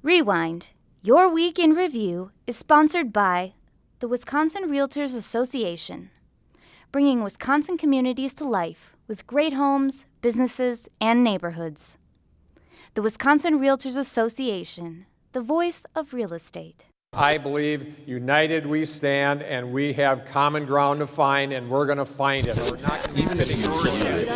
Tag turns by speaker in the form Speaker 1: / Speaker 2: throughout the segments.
Speaker 1: Rewind. Your Week in Review is sponsored by the Wisconsin Realtors Association, bringing Wisconsin communities to life with great homes, businesses, and neighborhoods. The Wisconsin Realtors Association, the voice of real estate.
Speaker 2: I believe united we stand, and we have common ground to find, and we're going to find it. We're not going to be sitting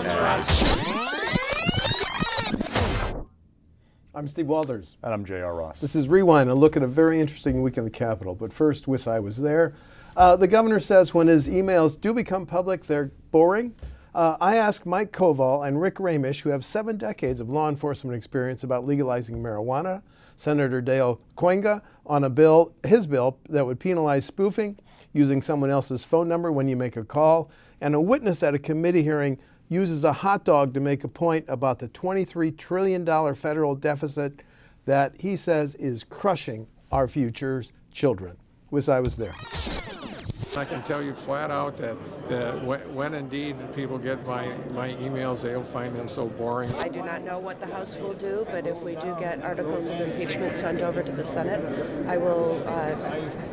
Speaker 3: I'm Steve Walters.
Speaker 4: And I'm J.R. Ross.
Speaker 3: This is Rewind, a look at a very interesting week in the Capitol. But first, WisconsinEye was there. The governor says when his emails do become public, they're boring. I asked Mike Koval and Rick Ramish, who have 7 decades of law enforcement experience, about legalizing marijuana. Senator Dale Koenga on his bill that would penalize spoofing, using someone else's phone number when you make a call. And a witness at a committee hearing uses a hot dog to make a point about the $23 trillion federal deficit that he says is crushing our future's children. WisconsinEye was there.
Speaker 2: I can tell you flat out that when indeed people get my emails, they'll find them so boring.
Speaker 5: I do not know what the House will do, but if we do get articles of impeachment sent over to the Senate, I will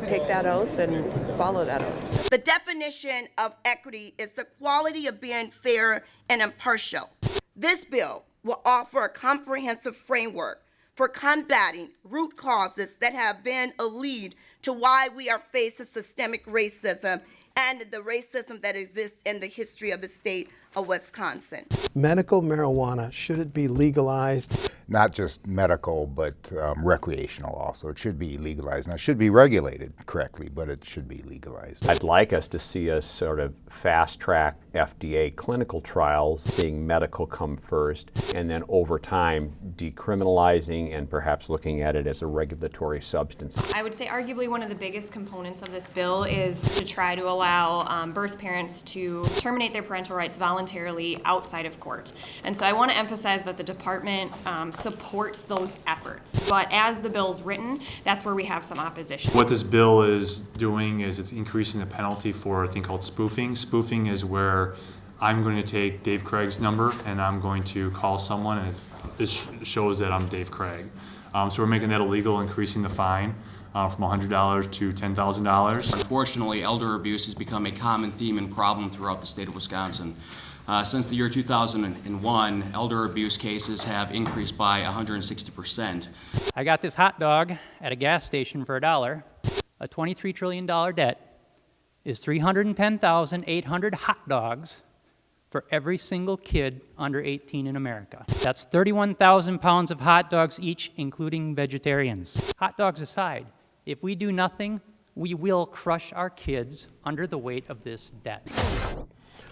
Speaker 5: take that oath and follow that oath.
Speaker 6: The definition of equity is the quality of being fair and impartial. This bill will offer a comprehensive framework for combating root causes that have been a lead to why we are faced with systemic racism and the racism that exists in the history of the state of Wisconsin.
Speaker 3: Medical marijuana, should it be legalized?
Speaker 7: Not just medical, but recreational also. It should be legalized. Now, it should be regulated correctly, but it should be legalized.
Speaker 8: I'd like us to see us sort of fast-track FDA clinical trials, seeing medical come first, and then over time decriminalizing and perhaps looking at it as a regulatory substance.
Speaker 9: I would say arguably one of the biggest components of this bill is to try to allow birth parents to terminate their parental rights voluntarily outside of court. And so I want to emphasize that the department supports those efforts. But as the bill's written, that's where we have some opposition.
Speaker 4: What this bill is doing is it's increasing the penalty for a thing called spoofing. Spoofing is where I'm going to take Dave Craig's number and I'm going to call someone and it shows that I'm Dave Craig. So we're making that illegal, increasing the fine from $100 to $10,000.
Speaker 10: Unfortunately, elder abuse has become a common theme and problem throughout the state of Wisconsin. Since the year 2001, elder abuse cases have increased by 160%.
Speaker 11: I got this hot dog at a gas station for $1. A $23 trillion debt is 310,800 hot dogs for every single kid under 18 in America. That's 31,000 pounds of hot dogs each, including vegetarians. Hot dogs aside, if we do nothing, we will crush our kids under the weight of this debt.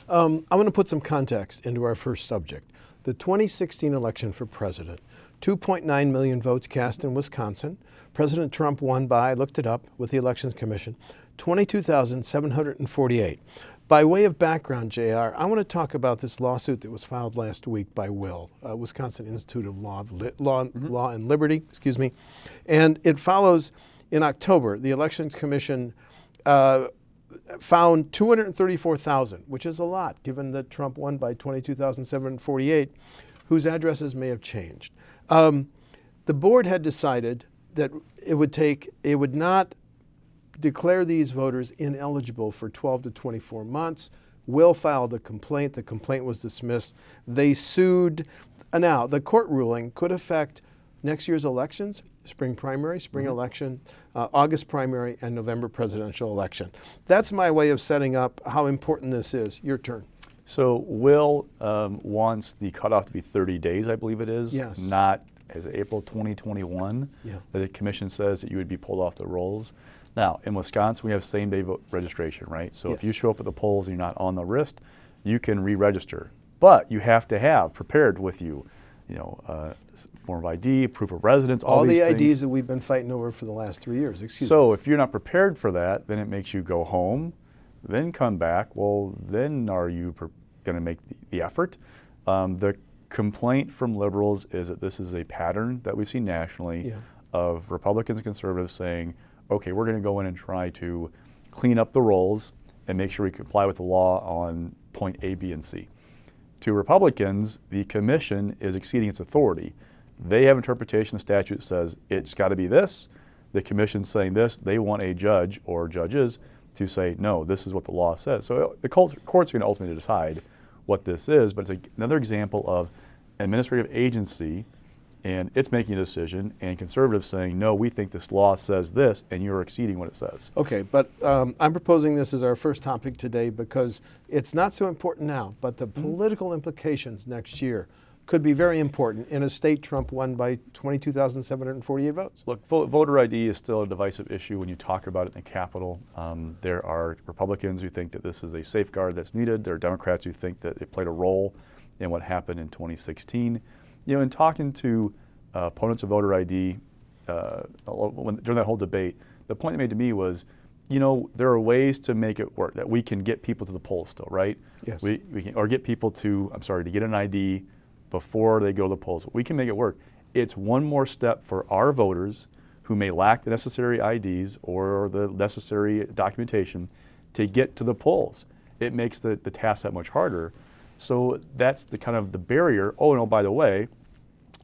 Speaker 3: I'm going to put some context into our first subject. The 2016 election for president, 2.9 million votes cast in Wisconsin. President Trump won by, I looked it up with the Elections Commission, 22,748. By way of background, JR, I want to talk about this lawsuit that was filed last week by WIL, Wisconsin Institute of Law and Liberty, and it follows in October. The Elections Commission found 234,000, which is a lot, given that Trump won by 22,748, whose addresses may have changed. The board had decided that it would not declare these voters ineligible for 12 to 24 months. WIL filed a complaint. The complaint was dismissed. They sued. Now, the court ruling could affect next year's elections, spring primary, spring election, August primary, and November presidential election. That's my way of setting up how important this is. Your turn.
Speaker 4: So WIL wants the cutoff to be 30 days, I believe it is.
Speaker 3: Yes.
Speaker 4: Not as April 2021.
Speaker 3: Yeah.
Speaker 4: That the commission says that you would be pulled off the rolls. Now, in Wisconsin, we have same-day vote registration, right? So
Speaker 3: Yes.
Speaker 4: if you show up at the polls and you're not on the list, you can re-register. But you have to have prepared with you, form of ID, proof of residence, all these
Speaker 3: the
Speaker 4: things.
Speaker 3: IDs that we've been fighting over for the last 3 years.
Speaker 4: So if you're not prepared for that, then it makes you go home, then come back. Well, then are you going to make the effort? The complaint from liberals is that this is a pattern that we've seen nationally of Republicans and conservatives saying, okay, we're going to go in and try to clean up the rolls and make sure we comply with the law on point A, B, and C. To Republicans, the commission is exceeding its authority. They have interpretation of the statute that says it's got to be this. The commission's saying this. They want a judge or judges to say, no, this is what the law says. So the courts are going to ultimately decide what this is, but it's another example of an administrative agency and it's making a decision, and conservatives saying, no, we think this law says this, and you're exceeding what it says.
Speaker 3: Okay, but I'm proposing this as our first topic today because it's not so important now, but the political implications next year could be very important in a state Trump won by 22,748 votes.
Speaker 4: Look, voter ID is still a divisive issue when you talk about it in the Capitol. There are Republicans who think that this is a safeguard that's needed. There are Democrats who think that it played a role in what happened in 2016. You know, in talking to opponents of voter ID during that whole debate, the point they made to me was, you know, there are ways to make it work, that we can get people to the polls still, right?
Speaker 3: Yes.
Speaker 4: We can, or get people to, to get an ID before they go to the polls. We can make it work. It's one more step for our voters who may lack the necessary IDs or the necessary documentation to get to the polls. It makes the task that much harder. So that's the kind of the barrier. Oh, no, by the way,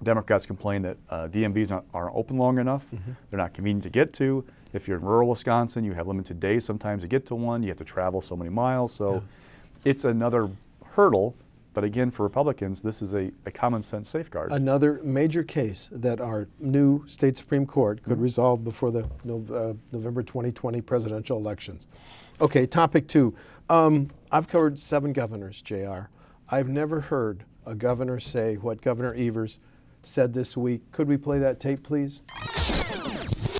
Speaker 4: Democrats complain that DMVs aren't open long enough. They're not convenient to get to. If you're in rural Wisconsin, you have limited days sometimes to get to one. You have to travel so many miles. So it's another hurdle. But again, for Republicans, this is a common sense safeguard.
Speaker 3: Another major case that our new state Supreme Court could resolve before the November 2020 presidential elections. Okay, topic 2. I've covered 7 governors, JR. I've never heard a governor say what Governor Evers said this week. Could we play that tape, please?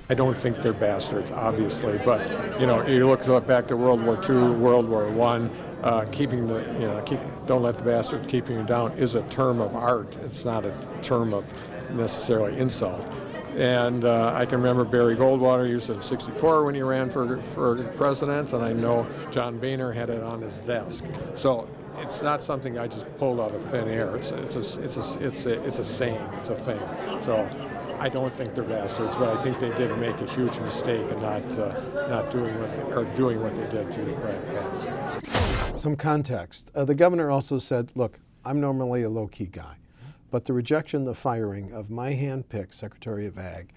Speaker 2: I don't think they're bastards, obviously, but you know, you look back to World War II, World War I. Keeping the, don't let the bastards keep you down is a term of art. It's not a term of necessarily insult. And I can remember Barry Goldwater used it in '64 when he ran for president, and I know John Boehner had it on his desk. So it's not something I just pulled out of thin air. It's a saying. It's a thing. So I don't think they're bastards, but I think they did make a huge mistake in not doing what they did to Brad Pfaff.
Speaker 3: Some context. The governor also said, look, I'm normally a low-key guy, but the rejection, the firing of my hand-picked Secretary of Ag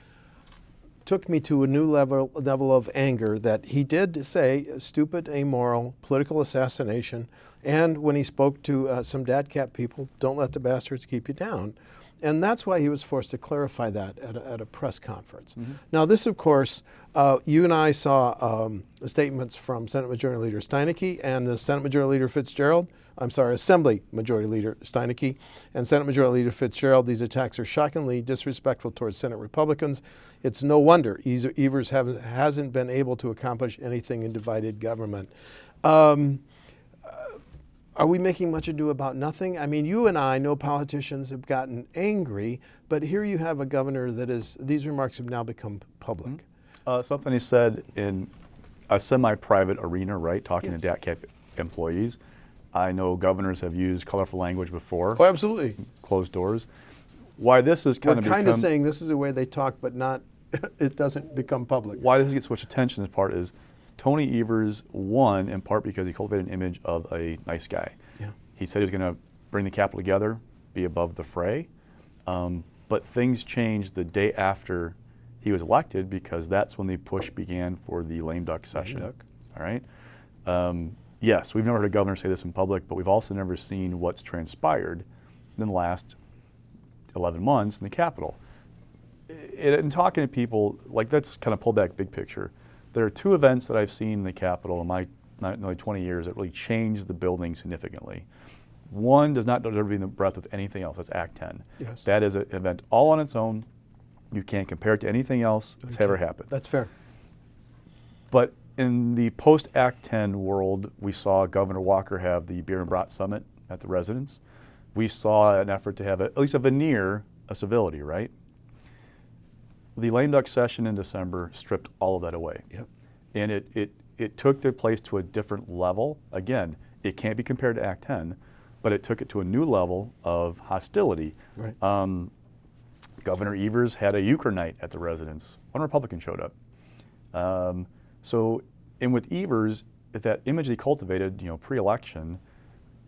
Speaker 3: took me to a new level of anger that he did say stupid, amoral, political assassination, and when he spoke to some DADCAP people, don't let the bastards keep you down. And that's why he was forced to clarify that at a press conference. Now this, of course, you and I saw statements from Senate Majority Leader Steineke and the Senate Majority Leader Fitzgerald. Assembly Majority Leader Steineke and Senate Majority Leader Fitzgerald. These attacks are shockingly disrespectful towards Senate Republicans. It's no wonder Evers hasn't been able to accomplish anything in divided government. Are we making much ado about nothing? I mean, you and I know politicians have gotten angry, but here you have a governor that these remarks have now become public.
Speaker 4: Something he said in a semi-private arena, right, talking to DATCAP employees. I know governors have used colorful language before.
Speaker 3: Oh, absolutely.
Speaker 4: Closed doors. Why this is kind
Speaker 3: of saying this is the way they talk, but not, it doesn't become public.
Speaker 4: Why this gets so much attention in part is Tony Evers won in part because he cultivated an image of a nice guy.
Speaker 3: Yeah.
Speaker 4: He said he was going to bring the Capitol together, be above the fray, but things changed the day after he was elected because that's when the push began for the lame duck session.
Speaker 3: Lame duck.
Speaker 4: All right. Yes, we've never heard a governor say this in public, but we've also never seen what's transpired in the last 11 months in the Capitol. In talking to people, like let's kind of pull back big picture. There are 2 events that I've seen in the Capitol in my nearly 20 years that really changed the building significantly. One does not deserve to be in the breath with anything else. That's Act 10.
Speaker 3: Yes.
Speaker 4: That is an event all on its own. You can't compare it to anything else that's ever happened.
Speaker 3: That's fair.
Speaker 4: But in the post-Act 10 world, we saw Governor Walker have the Beer and Brat Summit at the residence. We saw an effort to have at least a veneer of civility, right? The lame duck session in December stripped all of that away.
Speaker 3: Yep.
Speaker 4: And it took the place to a different level. Again, it can't be compared to Act 10, but it took it to a new level of hostility.
Speaker 3: Right.
Speaker 4: Governor Evers had a euchre night at the residence. One Republican showed up. And with Evers, that image he cultivated, pre-election,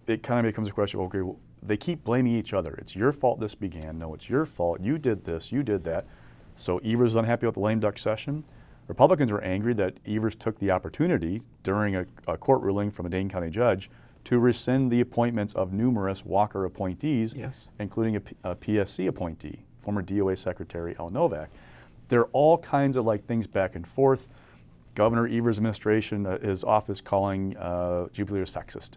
Speaker 4: it kind of becomes a question, okay, they keep blaming each other. It's your fault this began. No, it's your fault. You did this, you did that. So Evers is unhappy with the lame duck session. Republicans were angry that Evers took the opportunity during a court ruling from a Dane County judge to rescind the appointments of numerous Walker appointees,
Speaker 3: Yes.
Speaker 4: including a PSC appointee, former DOA Secretary Al Novak. There are all kinds of like things back and forth. Governor Evers' administration, his office calling Jubilee sexist.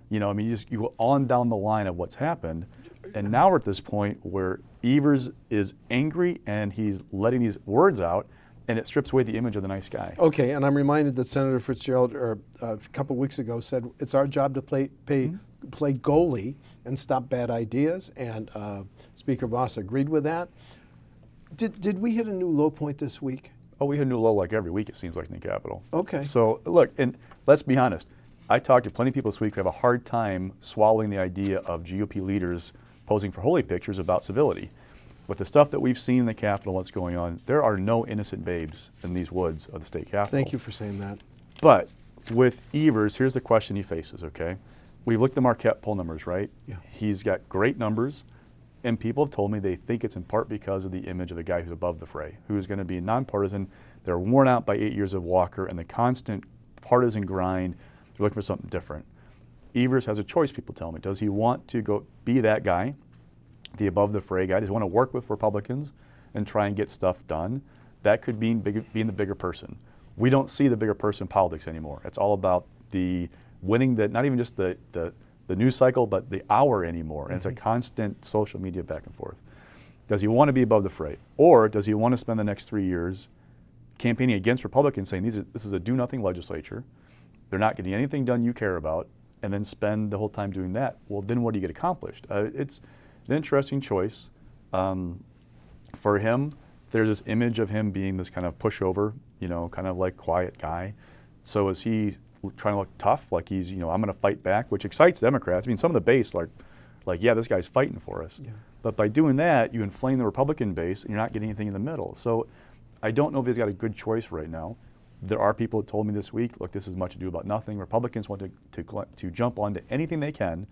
Speaker 4: You know, I mean, you go on down the line of what's happened, and now we're at this point where Evers is angry and he's letting these words out, and it strips away the image of the nice guy.
Speaker 3: Okay, and I'm reminded that Senator Fitzgerald a couple weeks ago said it's our job to play goalie and stop bad ideas, and Speaker Voss agreed with that. Did we hit a new low point this week?
Speaker 4: Oh, we hit a new low like every week, it seems like, in the Capitol.
Speaker 3: Okay.
Speaker 4: So, look, and let's be honest. I talked to plenty of people this week who have a hard time swallowing the idea of GOP leaders posing for holy pictures about civility. With the stuff that we've seen in the Capitol, what's going on, there are no innocent babes in these woods of the state Capitol.
Speaker 3: Thank you for saying that.
Speaker 4: But with Evers, here's the question he faces, okay? We've looked at the Marquette poll numbers, right?
Speaker 3: Yeah.
Speaker 4: He's got great numbers, and people have told me they think it's in part because of the image of the guy who's above the fray, who is going to be nonpartisan. They're worn out by 8 years of Walker and the constant partisan grind. They're looking for something different. Evers has a choice, people tell me. Does he want to go be that guy, the above the fray guy? Does he want to work with Republicans and try and get stuff done? That could mean being the bigger person. We don't see the bigger person in politics anymore. It's all about the winning, not even just the news cycle, but the hour anymore. And it's a constant social media back and forth. Does he want to be above the fray? Or does he want to spend the next 3 years campaigning against Republicans, saying this is a do-nothing legislature, they're not getting anything done you care about, and then spend the whole time doing that? Well, then what do you get accomplished? It's an interesting choice. For him, there's this image of him being this kind of pushover, you know, kind of like quiet guy. So is he trying to look tough, like he's, you know, I'm going to fight back, which excites Democrats. I mean, some of the base, like, yeah, this guy's fighting for us.
Speaker 3: Yeah.
Speaker 4: But by doing that, you inflame the Republican base, and you're not getting anything in the middle. So I don't know if he's got a good choice right now. There are people who told me this week, look, this is much ado about nothing. Republicans want to jump onto anything they can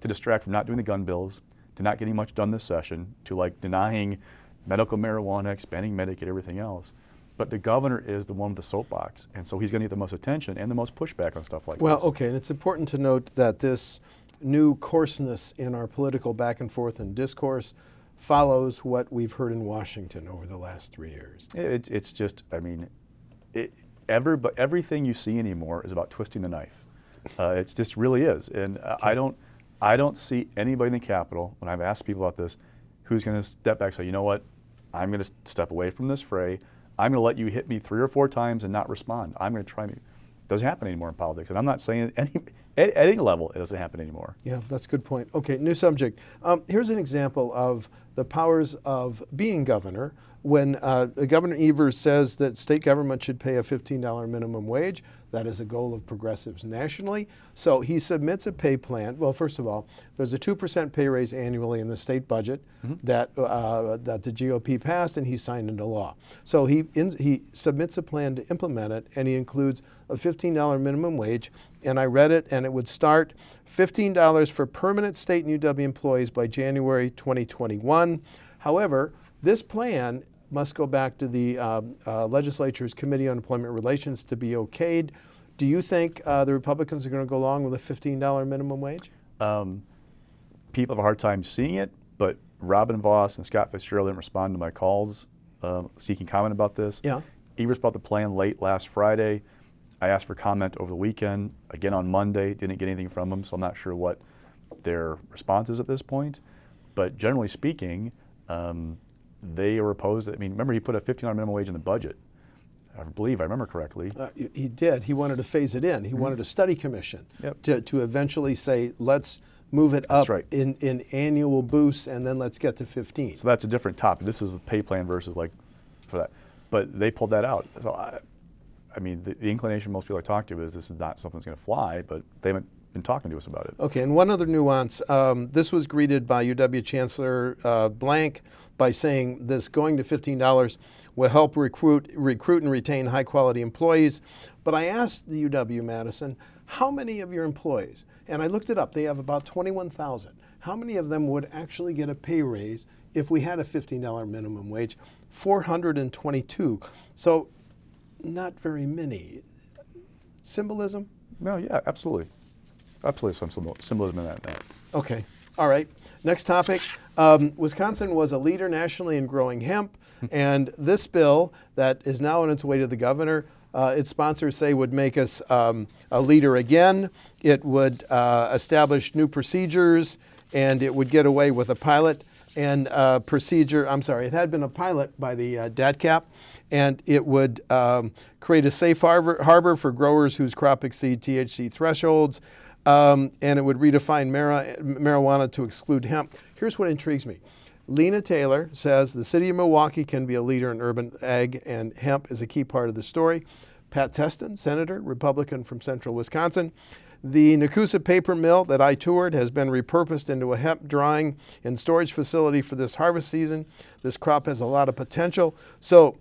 Speaker 4: to distract from not doing the gun bills, to not getting much done this session, to like denying medical marijuana, expanding Medicaid, everything else. But the governor is the one with the soapbox, and so he's going to get the most attention and the most pushback on stuff like
Speaker 3: Well,
Speaker 4: this.
Speaker 3: okay, and it's important to note that this new coarseness in our political back and forth and discourse follows what we've heard in Washington over the last 3 years.
Speaker 4: It's just, I mean, but everything you see anymore is about twisting the knife. It just really is, and I don't see anybody in the Capitol, when I've asked people about this, who's going to step back and say, you know what, I'm going to step away from this fray. I'm going to let you hit me 3 or 4 times and not respond. I'm going to try me. It doesn't happen anymore in politics, and I'm not saying at any level it doesn't happen anymore.
Speaker 3: Yeah, that's a good point. Okay, new subject. Here's an example of the powers of being governor. When Governor Evers says that state government should pay a $15 minimum wage, that is a goal of progressives nationally. So he submits a pay plan. Well, first of all, there's a 2% pay raise annually in the state budget that the GOP passed, and he signed into law. So he submits a plan to implement it, and he includes a $15 minimum wage. And I read it, and it would start $15 for permanent state and UW employees by January 2021. However, this plan must go back to the legislature's Committee on Employment Relations to be okayed. Do you think the Republicans are going to go along with a $15 minimum wage?
Speaker 4: People have a hard time seeing it, but Robin Voss and Scott Fitzgerald didn't respond to my calls seeking comment about this.
Speaker 3: Yeah.
Speaker 4: Evers brought the plan late last Friday. I asked for comment over the weekend, again on Monday, didn't get anything from them, so I'm not sure what their response is at this point. But generally speaking, they are opposed. I mean, remember he put a $15 minimum wage in the budget. I believe I remember correctly.
Speaker 3: He did. He wanted to phase it in. He wanted a study commission to eventually say, let's move it up in annual boosts, and then let's get to 15.
Speaker 4: So that's a different topic. This is the pay plan versus like for that. But they pulled that out. So I mean, the inclination most people I talk to is this is not something that's going to fly, but they haven't been talking to us about it.
Speaker 3: Okay, and one other nuance. This was greeted by UW Chancellor Blank by saying this going to $15 will help recruit and retain high-quality employees. But I asked the UW-Madison, how many of your employees, and I looked it up, they have about 21,000. how many of them would actually get a pay raise if we had a $15 minimum wage? 422. So not very many. Symbolism?
Speaker 4: No, yeah, absolutely. Absolutely some symbolism in that.
Speaker 3: Okay. All right. Next topic. Wisconsin was a leader nationally in growing hemp, and this bill that is now on its way to the governor, its sponsors say would make us a leader again. It would establish new procedures, and it would get away with a pilot and procedure. I'm sorry, it had been a pilot by the DATCAP, and it would create a safe harbor for growers whose crop exceed THC thresholds. And it would redefine marijuana to exclude hemp. Here's what intrigues me. Lena Taylor says the city of Milwaukee can be a leader in urban ag, and hemp is a key part of the story. Pat Teston, Senator, Republican from central Wisconsin. The Nakusa paper mill that I toured has been repurposed into a hemp drying and storage facility for this harvest season. This crop has a lot of potential. So,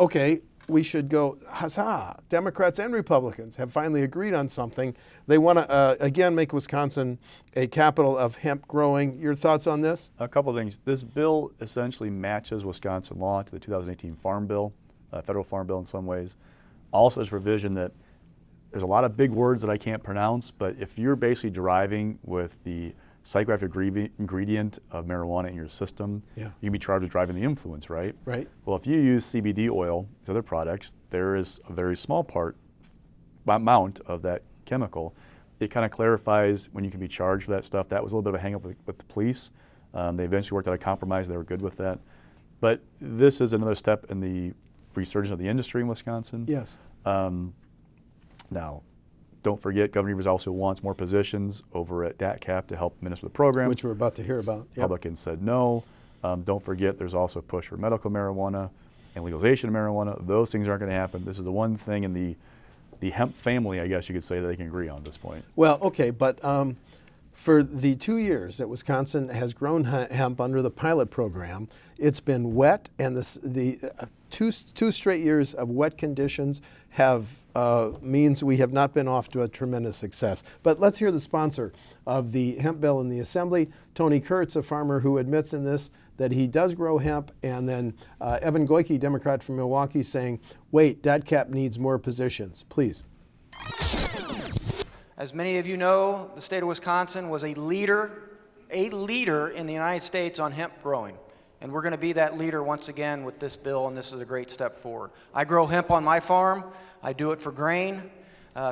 Speaker 3: okay, we should go, huzzah. Democrats and Republicans have finally agreed on something. They want to, again, make Wisconsin a capital of hemp growing. Your thoughts on this?
Speaker 4: A couple of things. This bill essentially matches Wisconsin law to the 2018 Farm Bill, federal Farm Bill in some ways. Also, there's provision that there's a lot of big words that I can't pronounce, but if you're basically driving with the psychoactive ingredient of marijuana in your system, you can be charged with driving the influence, right?
Speaker 3: Right.
Speaker 4: Well, if you use CBD oil as other products, there is a very small amount of that chemical. It kind of clarifies when you can be charged for that stuff. That was a little bit of a hang-up with the police. They eventually worked out a compromise. They were good with that. But this is another step in the resurgence of the industry in Wisconsin.
Speaker 3: Yes.
Speaker 4: Now, don't forget, Governor Evers also wants more positions over at DATCAP to help administer the program.
Speaker 3: Which we're about to hear about. Yep.
Speaker 4: Republicans said no. Don't forget, there's also a push for medical marijuana and legalization of marijuana. Those things aren't going to happen. This is the one thing in the hemp family, I guess you could say, that they can agree on at this point.
Speaker 3: Well, okay, but for the 2 years that Wisconsin has grown hemp under the pilot program, it's been wet, and the two straight years of wet conditions have means we have not been off to a tremendous success. But let's hear the sponsor of the hemp bill in the Assembly, Tony Kurtz, a farmer who admits in this that he does grow hemp, and then Evan Goyke, Democrat from Milwaukee, saying, wait, DATCAP needs more positions. Please.
Speaker 12: As many of you know, the state of Wisconsin was a leader in the United States on hemp growing. And we're going to be that leader once again with this bill, and this is a great step forward. I grow hemp on my farm. I do it for grain,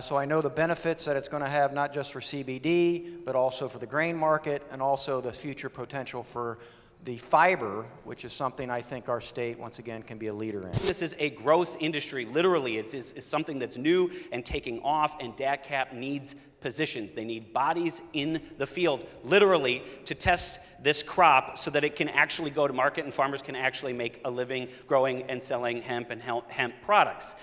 Speaker 12: so I know the benefits that it's going to have not just for CBD, but also for the grain market and also the future potential for the fiber, which is something I think our state, once again, can be a leader in.
Speaker 13: This is a growth industry. Literally, it's something that's new and taking off, and DATCAP needs positions. They need bodies in the field, literally, to test this crop so that it can actually go to market and farmers can actually make a living growing and selling hemp and hemp products.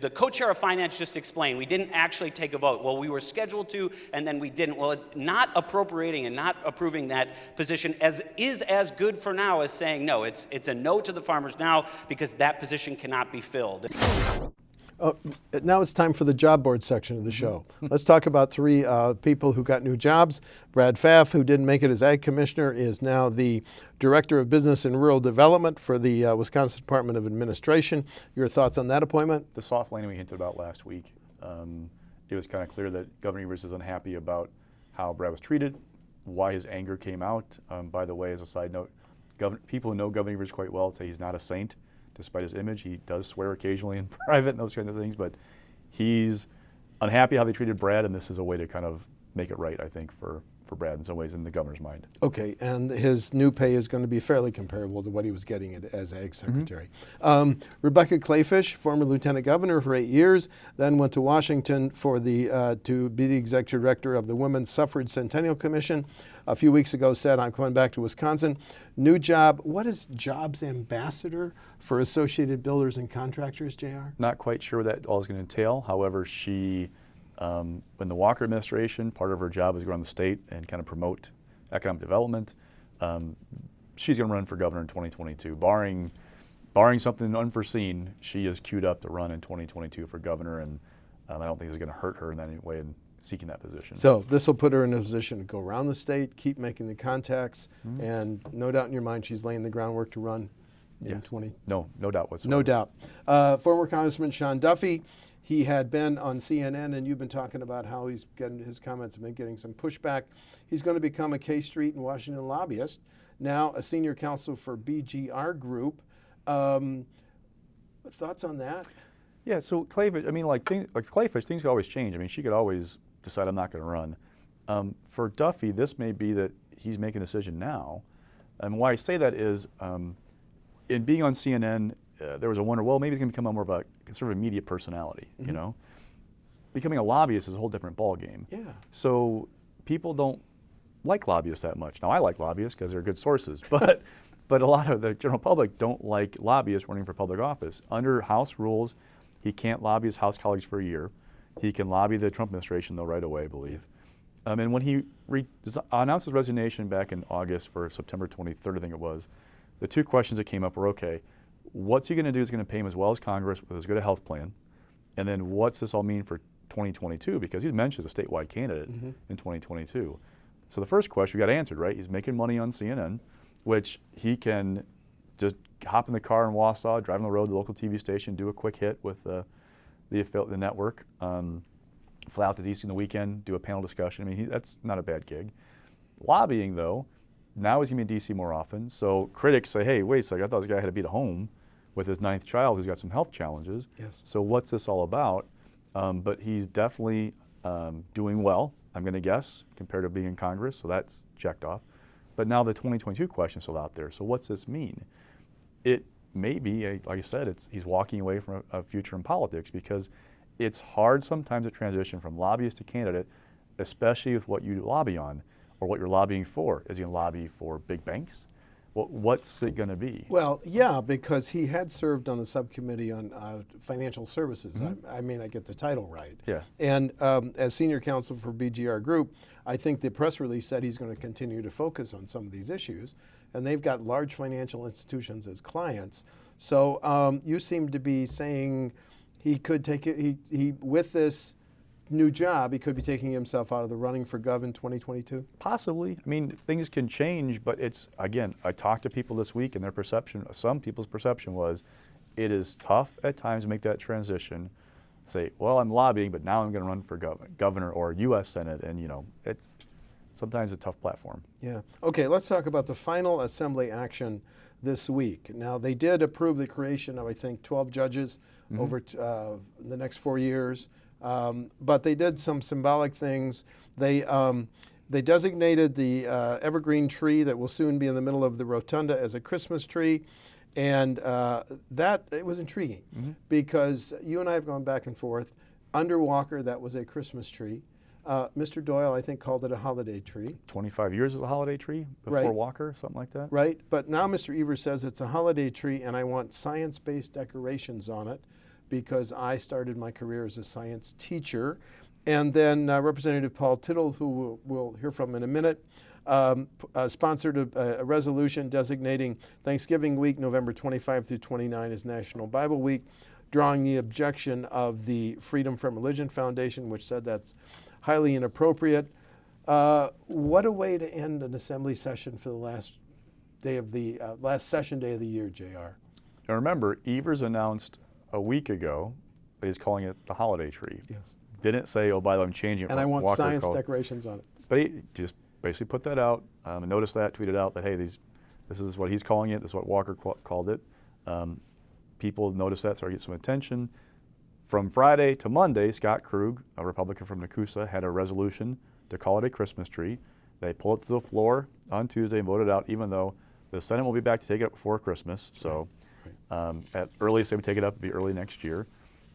Speaker 13: The co-chair of finance just explained we didn't actually take a vote. Well, we were scheduled to, and then we didn't. Well, not appropriating and not approving that position is as good for now as saying no. It's a no to the farmers now because that position cannot be filled.
Speaker 3: Now it's time for the job board section of the show. Let's talk about three people who got new jobs. Brad Pfaff, who didn't make it as Ag Commissioner, is now the Director of Business and Rural Development for the Wisconsin Department of Administration. Your thoughts on that appointment?
Speaker 4: The soft landing we hinted about last week. It was kind of clear that Governor Evers is unhappy about how Brad was treated, why his anger came out. By the way, as a side note, people who know Governor Evers quite well say he's not a saint. Despite his image, he does swear occasionally in private and those kinds of things, but he's unhappy how they treated Brad, and this is a way to kind of make it right, I think, for Brad in some ways in the governor's mind.
Speaker 3: Okay, and his new pay is going to be fairly comparable to what he was getting as Ag Secretary. Rebecca Kleefisch, former Lieutenant Governor for 8 years, then went to Washington for to be the Executive Director of the Women's Suffrage Centennial Commission. A few weeks ago said, I'm coming back to Wisconsin. New job. What is Jobs Ambassador for Associated Builders and Contractors, JR?
Speaker 4: Not quite sure what that all is going to entail. However, she, in the Walker administration, part of her job is to go around the state and kind of promote economic development. She's going to run for governor in 2022. Barring something unforeseen, she is queued up to run in 2022 for governor, and I don't think it's going to hurt her in any way seeking that position.
Speaker 3: So this will put her in a position to go around the state, keep making the contacts, and no doubt in your mind she's laying the groundwork to run in 20.
Speaker 4: No doubt whatsoever.
Speaker 3: No doubt. Former Congressman Sean Duffy, he had been on CNN, and you've been talking about how he's getting his comments have been getting some pushback. He's going to become a K Street and Washington lobbyist, now a senior counsel for BGR Group. Thoughts on that?
Speaker 4: Yeah, so Kleefisch, I mean, like Kleefisch, things could always change. I mean, she could always decide I'm not going to run. For Duffy, this may be that he's making a decision now. And why I say that is, in being on CNN, there was a wonder, well, maybe he's going to become more of a conservative media personality, you know? Becoming a lobbyist is a whole different ballgame.
Speaker 3: Yeah.
Speaker 4: So people don't like lobbyists that much. Now, I like lobbyists because they're good sources, but a lot of the general public don't like lobbyists running for public office. Under House rules, he can't lobby his House colleagues for a year. He can lobby the Trump administration, though, right away, I believe. And when he announced his resignation back in August for September 23rd, I think it was, the two questions that came up were, okay, what's he going to do that's going to pay him as well as Congress with as good a health plan? And then what's this all mean for 2022? Because he's mentioned as a statewide candidate in 2022. So the first question we got answered, right? He's making money on CNN, which he can just hop in the car in Wausau, drive on the road to the local TV station, do a quick hit with the network, fly out to DC in the weekend, do a panel discussion. I mean, that's not a bad gig. Lobbying, though, now he's going to be in DC more often. So critics say, hey, wait a second, I thought this guy had to be at home with his 9th child who's got some health challenges.
Speaker 3: Yes.
Speaker 4: So what's this all about? But he's definitely doing well, I'm going to guess, compared to being in Congress. So that's checked off. But now the 2022 question is still out there. So what's this mean? It may be, like I said, he's walking away from a future in politics, because it's hard sometimes to transition from lobbyist to candidate, especially with what you lobby on or what you're lobbying for. Is he going to lobby for big banks? What's it going to be?
Speaker 3: Well, yeah, because he had served on the subcommittee on financial services. I mean, I get the title right.
Speaker 4: Yeah.
Speaker 3: And as senior counsel for BGR Group, I think the press release said he's going to continue to focus on some of these issues. And they've got large financial institutions as clients. So you seem to be saying he could take it, he with this new job, he could be taking himself out of the running for Gov in 2022?
Speaker 4: Possibly. I mean, things can change, but it's, again, I talked to people this week, and their perception, some people's perception was, it is tough at times to make that transition. Say, well, I'm lobbying, but now I'm going to run for governor or U.S. Senate, and it's sometimes a tough platform.
Speaker 3: Yeah. Okay, let's talk about the final assembly action this week. Now, they did approve the creation of, I think, 12 judges over the next 4 years. But they did some symbolic things. They designated the evergreen tree that will soon be in the middle of the rotunda as a Christmas tree. And it was intriguing because you and I have gone back and forth. Under Walker, that was a Christmas tree. Mr. Doyle, I think, called it a holiday tree.
Speaker 4: 25 years as a holiday tree before Walker, something like that?
Speaker 3: Right. But now Mr. Evers says it's a holiday tree, and I want science-based decorations on it, because I started my career as a science teacher. And then Representative Paul Tittle, who we'll hear from in a minute, sponsored a resolution designating Thanksgiving week, November 25 through 29, as National Bible Week, drawing the objection of the Freedom from Religion Foundation, which said that's highly inappropriate. What a way to end an assembly session for the last session day of the year, JR.
Speaker 4: Now remember, Evers announced a week ago that he's calling it the holiday tree.
Speaker 3: Yes.
Speaker 4: Didn't say, oh, by the way, I'm changing it.
Speaker 3: And I want
Speaker 4: Walker
Speaker 3: science
Speaker 4: called.
Speaker 3: decorations on it.
Speaker 4: But he just basically put that out, and noticed that, tweeted out that, hey, this is what he's calling it, this is what Walker called it. People noticed that, started getting some attention. From Friday to Monday, Scott Krug, a Republican from Nakusa, had a resolution to call it a Christmas tree. They pulled it to the floor on Tuesday and voted out, even though the Senate will be back to take it up before Christmas. So at earliest, they would take it up, it'd be early next year.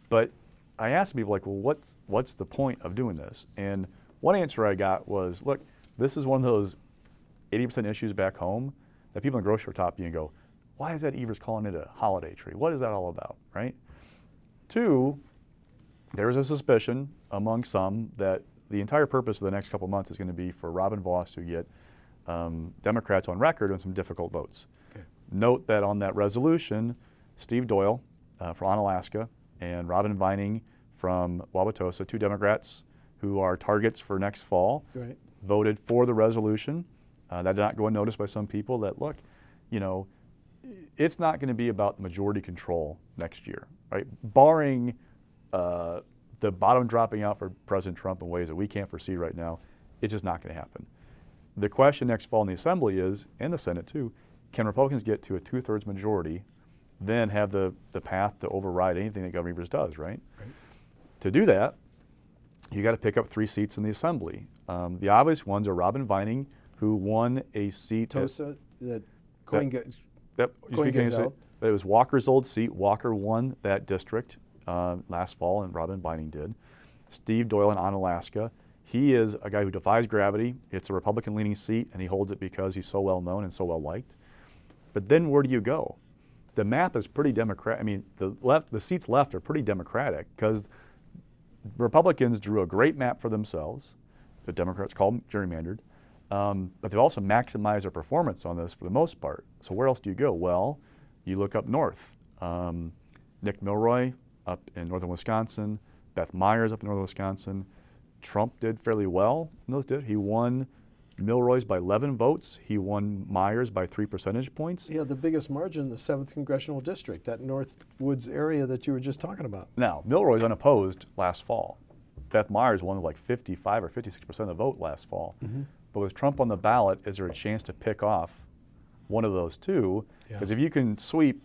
Speaker 4: But I asked people, like, well, what's the point of doing this? And one answer I got was, look, this is one of those 80% issues back home that people in the grocery store top you and go, why is that Evers calling it a holiday tree? What is that all about, right? Two, there's a suspicion among some that the entire purpose of the next couple months is going to be for Robin Vos to get Democrats on record on some difficult votes. Okay. Note that on that resolution, Steve Doyle from Onalaska and Robin Vining from Wauwatosa, two Democrats who are targets for next fall,
Speaker 3: Right.
Speaker 4: voted for the resolution. That did not go unnoticed by some people that, look, you know, it's not going to be about the majority control next year, right? Barring the bottom dropping out for President Trump in ways that we can't foresee right now, it's just not going to happen. The question next fall in the Assembly is, and the Senate too, can Republicans get to a 2/3 majority, then have the path to override anything that Governor Evers does, right? To do that, you got to pick up 3 seats in the Assembly. The obvious ones are Robin Vining, who won a seat.
Speaker 3: Tosa, that
Speaker 4: It was Walker's old seat. Walker won that district last fall, and Robin Vining did. Steve Doyle in Onalaska. He is a guy who defies gravity. It's a Republican-leaning seat, and he holds it because he's so well known and so well liked. But then where do you go? The map is pretty Democratic. I mean, the seats left are pretty Democratic because Republicans drew a great map for themselves. The Democrats called them gerrymandered. But they've also maximized their performance on this for the most part. So where else do you go? Well, you look up north. Nick Milroy up in northern Wisconsin, Beth Myers up in northern Wisconsin. Trump did fairly well in those. He won Milroy's by 11 votes. He won Myers by 3 percentage points.
Speaker 3: He had the biggest margin in the 7th Congressional District, that North Woods area that you were just talking about.
Speaker 4: Now, Milroy's unopposed last fall. Beth Myers won like 55 or 56% of the vote last fall. But with Trump on the ballot, is there a chance to pick off one of those two? Because if you can sweep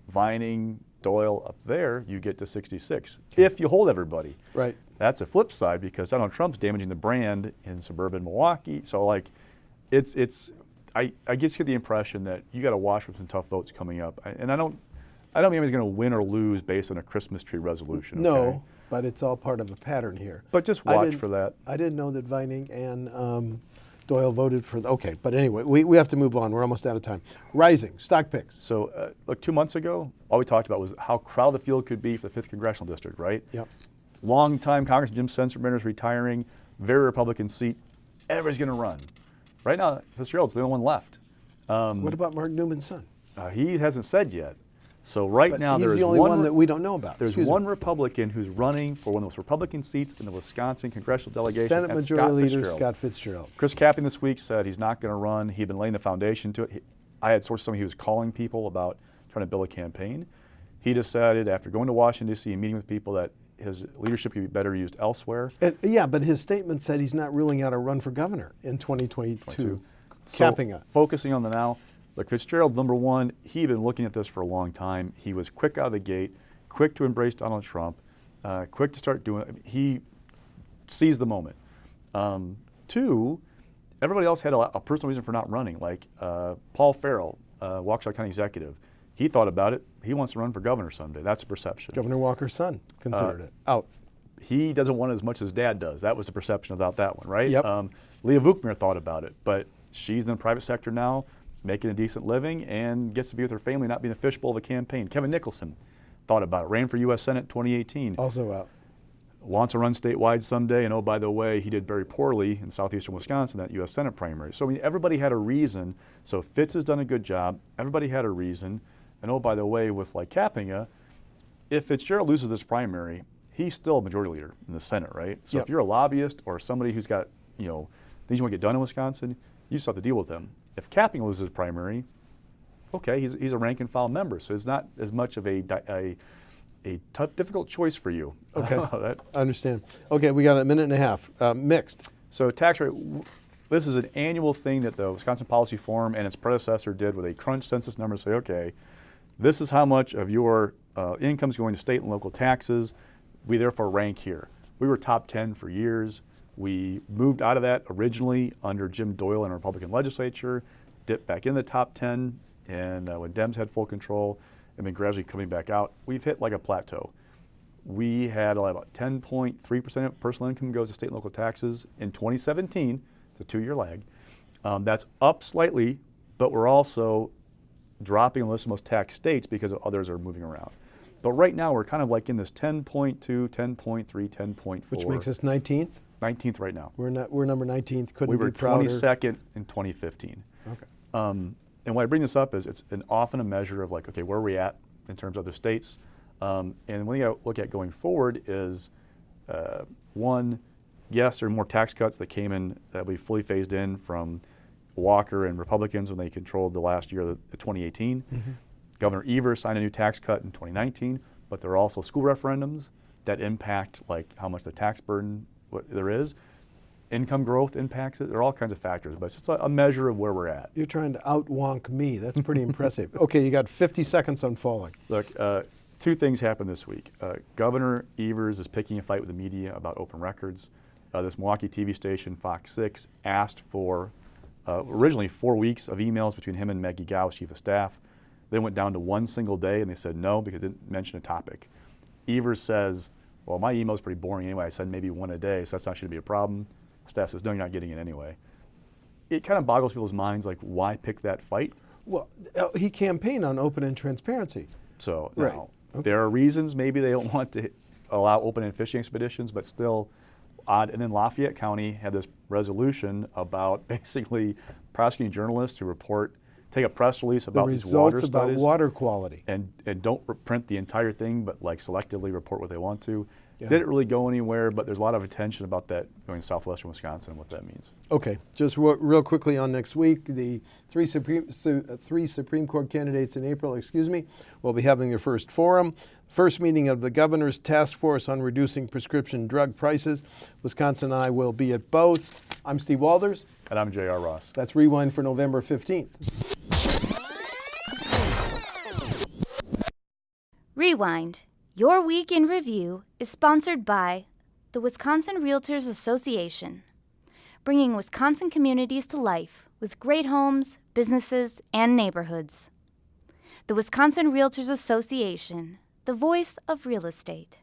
Speaker 4: Vining, Doyle up there, you get to 66. If you hold everybody.
Speaker 3: Right.
Speaker 4: That's a flip side because Donald Trump's damaging the brand in suburban Milwaukee. So like, I just get the impression that you got to watch for some tough votes coming up. And I don't mean he's going to win or lose based on a Christmas tree resolution.
Speaker 3: No,
Speaker 4: okay?
Speaker 3: but it's all part of a pattern here.
Speaker 4: But just watch for that.
Speaker 3: I didn't know that Vining and Doyle voted for okay, but anyway, we have to move on. We're almost out of time. Rising, stock picks.
Speaker 4: So look, 2 months ago, all we talked about was how crowded the field could be for the 5th Congressional District, right?
Speaker 3: Yep.
Speaker 4: Long-time Congressman Jim Sensenbrenner is retiring, very Republican seat. Everybody's going to run. Right now, Fitzgerald's the only one left.
Speaker 3: What about Mark Newman's son?
Speaker 4: He hasn't said yet. So right now
Speaker 3: he's
Speaker 4: there's
Speaker 3: the only one that we don't know about.
Speaker 4: There's one Republican who's running for one of those Republican seats in the Wisconsin congressional delegation.
Speaker 3: Senate
Speaker 4: That's
Speaker 3: Majority Leader Scott Fitzgerald.
Speaker 4: Chris Capping this week said he's not going to run. He'd been laying the foundation to it. I had sources telling me he was calling people about trying to build a campaign. He decided after going to Washington, D.C. and meeting with people that his leadership could be better used elsewhere.
Speaker 3: But his statement said he's not ruling out a run for governor in 2022.
Speaker 4: So focusing on the now. Look, Fitzgerald, number one, he'd been looking at this for a long time. He was quick out of the gate, quick to embrace Donald Trump, quick to start doing. He seized the moment. 2, everybody else had a personal reason for not running. Like Paul Farrell, Waukesha County executive, he thought about it. He wants to run for governor someday. That's a perception.
Speaker 3: Governor Walker's son considered it. Out.
Speaker 4: He doesn't want it as much as Dad does. That was the perception about that one, right?
Speaker 3: Yep.
Speaker 4: Leah Vukmir thought about it, but she's in the private sector now, making a decent living, and gets to be with her family, not being a fishbowl of a campaign. Kevin Nicholson thought about it, ran for U.S. Senate 2018.
Speaker 3: Also out.
Speaker 4: Wants to run statewide someday, and oh, by the way, he did very poorly in southeastern Wisconsin, that U.S. Senate primary. So I mean, everybody had a reason. So Fitz has done a good job. Everybody had a reason. And oh, by the way, with like Cappinga, if Fitzgerald loses this primary, he's still a majority leader in the Senate, right? So if you're a lobbyist or somebody who's got, things you want to get done in Wisconsin, you still have to deal with them. If Capping loses his primary, okay, he's a rank and file member, so it's not as much of a tough, difficult choice for you.
Speaker 3: Okay, I understand. Okay, we got a minute and a half. Mixed.
Speaker 4: So tax rate, this is an annual thing that the Wisconsin Policy Forum and its predecessor did where they crunch census numbers, say, okay, this is how much of your income is going to state and local taxes. We therefore rank here. We were top 10 for years. We moved out of that originally under Jim Doyle in the Republican legislature, dipped back in the top 10, and when Dems had full control, and then gradually coming back out, we've hit like a plateau. We had about 10.3% of personal income goes to state and local taxes in 2017. It's a 2-year lag. That's up slightly, but we're also dropping on the list of most taxed states because others are moving around. But right now we're kind of like in this 10.2, 10.3, 10.4.
Speaker 3: Which makes us 19th?
Speaker 4: 19th right now.
Speaker 3: We're number 19th. Couldn't
Speaker 4: we were
Speaker 3: be prouder.
Speaker 4: 22nd in 2015.
Speaker 3: Okay.
Speaker 4: And why I bring this up is it's often a measure of like, okay, where are we at in terms of other states? And what you got to look at going forward is, one, yes, there are more tax cuts that came in that we fully phased in from Walker and Republicans when they controlled the last year, the 2018. Governor Evers signed a new tax cut in 2019, but there are also school referendums that impact like how much the tax burden there is. Income growth impacts it. There are all kinds of factors, but it's just a measure of where we're at.
Speaker 3: You're trying to out-wonk me. That's pretty impressive. Okay, you got 50 seconds on falling.
Speaker 4: Look, two things happened this week. Governor Evers is picking a fight with the media about open records. This Milwaukee TV station, Fox 6, asked for originally 4 weeks of emails between him and Maggie Gao, Chief of Staff. Then went down to one single day, and they said no because it didn't mention a topic. Evers says, well, my email's pretty boring anyway. I said maybe one a day, so that's not going to be a problem. Staff says, no, you're not getting it anyway. It kind of boggles people's minds, like, why pick that fight?
Speaker 3: Well, he campaigned on open and transparency.
Speaker 4: So
Speaker 3: Right.
Speaker 4: now,
Speaker 3: Okay.
Speaker 4: there are reasons maybe they don't want to allow open and fishing expeditions, but still odd. And then Lafayette County had this resolution about basically prosecuting journalists who take a press release about these water
Speaker 3: results about
Speaker 4: studies
Speaker 3: water quality.
Speaker 4: and don't print the entire thing, but like selectively report what they want to.
Speaker 3: Yeah.
Speaker 4: Didn't really go anywhere, but there's a lot of attention about that going to southwestern Wisconsin and what that means.
Speaker 3: Okay, just real quickly on next week, the three Supreme Court candidates in April, will be having their first forum. First meeting of the Governor's Task Force on Reducing Prescription Drug Prices. WisconsinEye will be at both. I'm Steve Walders.
Speaker 4: And I'm J.R. Ross.
Speaker 3: That's Rewind for November 15th.
Speaker 1: Rewind, Your Week in Review, is sponsored by the Wisconsin Realtors Association, bringing Wisconsin communities to life with great homes, businesses, and neighborhoods. The Wisconsin Realtors Association, the voice of real estate.